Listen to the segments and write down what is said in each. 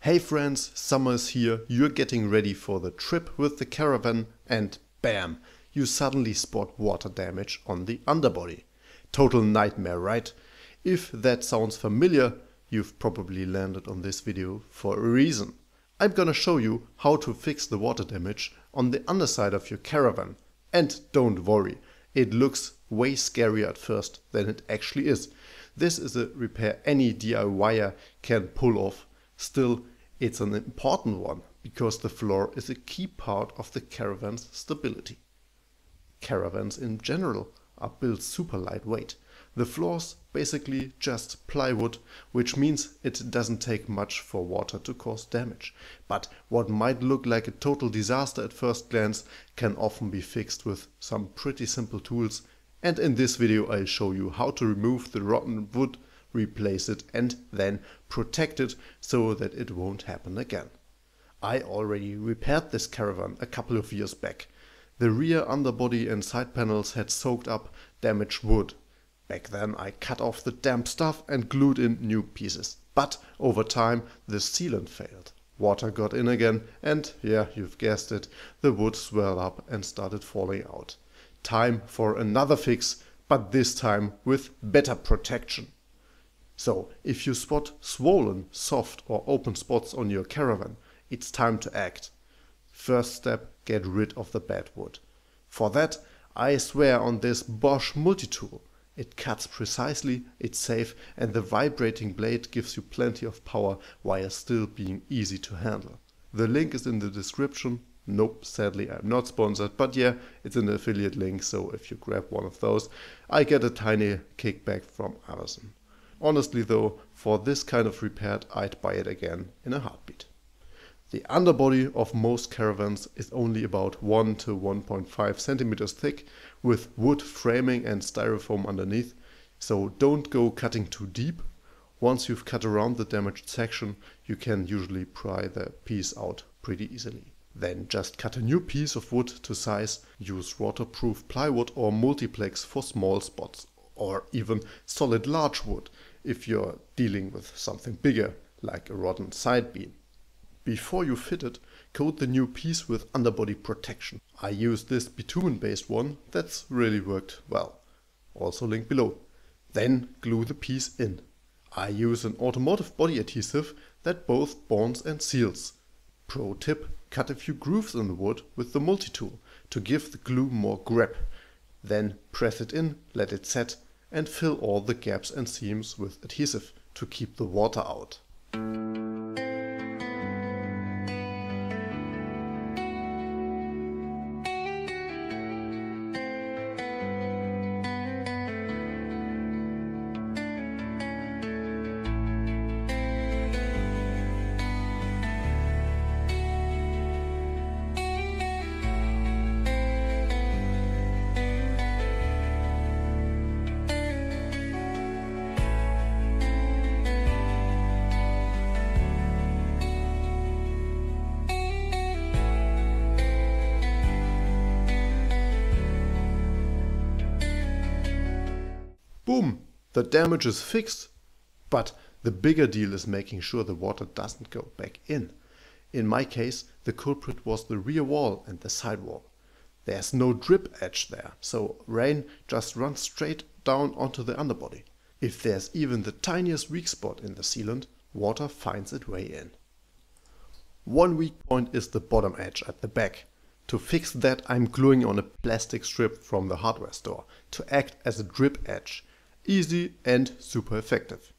Hey friends, summer is here, you're getting ready for the trip with the caravan and bam, you suddenly spot water damage on the underbody. Total nightmare, right? If that sounds familiar, you've probably landed on this video for a reason. I'm gonna show you how to fix the water damage on the underside of your caravan. And don't worry, it looks way scarier at first than it actually is. This is a repair any DIYer can pull off. Still, it's an important one because the floor is a key part of the caravan's stability. Caravans in general are built super lightweight. The floor's basically just plywood, which means it doesn't take much for water to cause damage. But what might look like a total disaster at first glance can often be fixed with some pretty simple tools. And in this video I'll show you how to remove the rotten wood, replace it and then protect it so that it won't happen again. I already repaired this caravan a couple of years back. The rear underbody and side panels had soaked up damaged wood. Back then I cut off the damp stuff and glued in new pieces. But over time the sealant failed. Water got in again and, yeah, you've guessed it, the wood swelled up and started falling out. Time for another fix, but this time with better protection. So, if you spot swollen, soft or open spots on your caravan, it's time to act. First step, get rid of the bad wood. For that, I swear on this Bosch multi-tool. It cuts precisely, it's safe, and the vibrating blade gives you plenty of power while still being easy to handle. The link is in the description. Nope, sadly I'm not sponsored, but yeah, it's an affiliate link, so if you grab one of those, I get a tiny kickback from Amazon. Honestly though, for this kind of repair, I'd buy it again in a heartbeat. The underbody of most caravans is only about 1 to 1.5 centimeters thick, with wood framing and styrofoam underneath, so don't go cutting too deep. Once you've cut around the damaged section, you can usually pry the piece out pretty easily. Then just cut a new piece of wood to size, use waterproof plywood or multiplex for small spots, or even solid large wood if you're dealing with something bigger, like a rotten side beam. Before you fit it, coat the new piece with underbody protection. I used this bitumen-based one that's really worked well. Also link below. Then glue the piece in. I use an automotive body adhesive that both bonds and seals. Pro tip, cut a few grooves in the wood with the multi-tool to give the glue more grip. Then press it in, let it set, and fill all the gaps and seams with adhesive to keep the water out. Boom! The damage is fixed. But the bigger deal is making sure the water doesn't go back in. In my case, the culprit was the rear wall and the side wall. There's no drip edge there, so rain just runs straight down onto the underbody. If there's even the tiniest weak spot in the sealant, water finds its way in. One weak point is the bottom edge at the back. To fix that, I'm gluing on a plastic strip from the hardware store to act as a drip edge. Easy and super effective.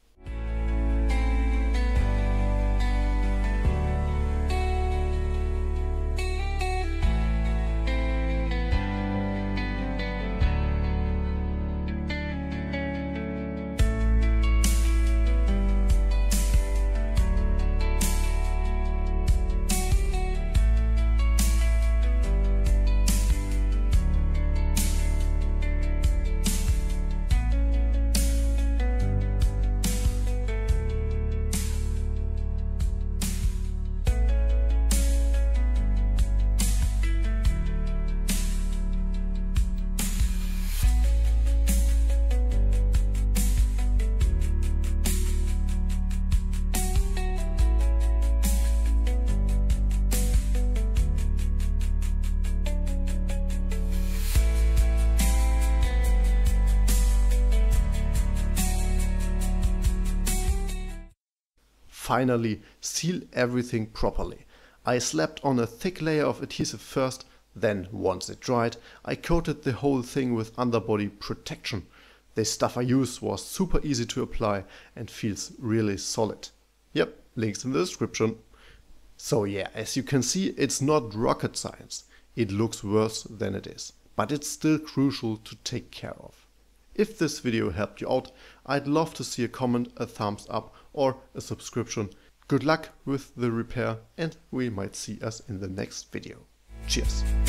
finally seal everything properly. I slapped on a thick layer of adhesive first, then once it dried, I coated the whole thing with underbody protection. The stuff I used was super easy to apply and feels really solid. Yep, links in the description. So yeah, as you can see, it's not rocket science. It looks worse than it is, but it's still crucial to take care of. If this video helped you out, I'd love to see a comment, a thumbs up or a subscription. Good luck with the repair and we might see us in the next video. Cheers!